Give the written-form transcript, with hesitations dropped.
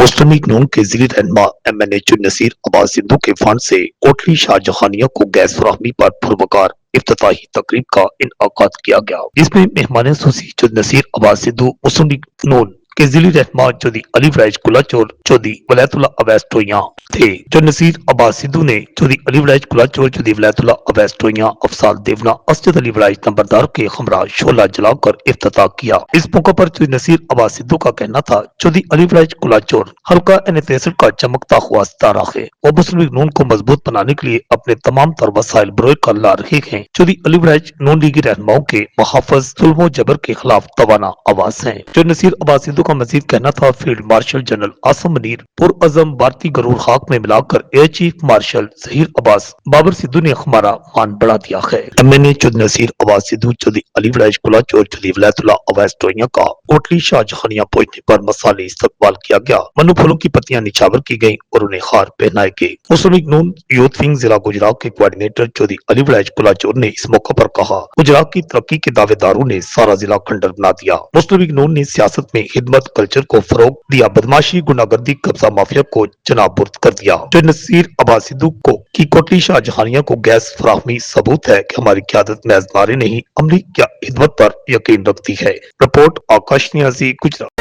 मुस्लिम league नून के जिली रहनुमा MNA Naseer Abbas Sidhu के फंड से कोटली शाहजहानिया को गैस फराहमी पर पुरवकार इफ्तिताही तकरीब का इनकाद किया गया, जिसमें मेहमान खुसूसी नसीर अब्बास सिद्धू मुस्लिम लीग नून के जिली रहनुमा चौधरी अली वलायत कुलाचोर चौधरी वलायतुल्लाह अवैस टोइयां थे। जो नसीर अब्बास सिद्धू ने चौधरी अली वलायत कुलाचोर चौधरी वलायतुल्लाह अवैस टोइयां अफसाल देवना असद अली वलायत नंबरदार के हमरा शोला जलाकर इफ्तिताह किया। इस मौके पर चौधरी नसीर अब्बास सिद्धू का कहना था, चौधरी अली वलायत कुलाचोर हल्का N63 का चमकता हुआ सितारा है। वो मुस्लिम लीग नून को मजबूत बनाने के लिए अपने तमाम तर वसाइल बरोए कर ला रहे हैं। चौधरी अली वलायत नून लीगी रहनुमाओं के मुहाफिज जुल्म जबर के खिलाफ तवाना आवाज है। जो नसीर अब्बास सिद्धू का मजीद कहना था, field marshal general Asim Munir पुरअज़म भारतीय गरूर खाक में मिलाकर air chief marshal Zaheer Abbas Babar Sidhu ने हमारा मान बढ़ा दिया है। MNA चौधरी नसीर अब्बास सिद्धू चौधरी अली वलायत कुलाचोर चौधरी वलायतुल्लाह अवैस टोइयां का कोटली शाहजहानिया पहुंचने पर मसाले इस्तकबाल किया गया। मनु फूलों की पत्तियां निछावर की गयी और उन्हें हार पहनाए गए। मुस्लिम लीग नून यूथ विंग जिला गुजरात के कोऑर्डिनेटर चौधरी अली वलायत कुलाचोर ने इस मौके पर कहा, गुजरात की तरक्की के दावेदारों ने सारा जिला खंडर बना दिया। मुस्लिम लीग नून ने सियासत में खिदमत कल्चर को फरोग दिया, बदमाशी गुंडागर्दी कब्जा माफिया को जनाबुर्द कर दिया। जो नसीर अब्बास सिद्धू को की कोटली शाहजहानिया को गैस फराहमी सबूत है कि हमारी क्यादत महज नारे नहीं अमली क्या खिदमत पर यकीन रखती है। रिपोर्ट आकाश नियाजी, गुजरात।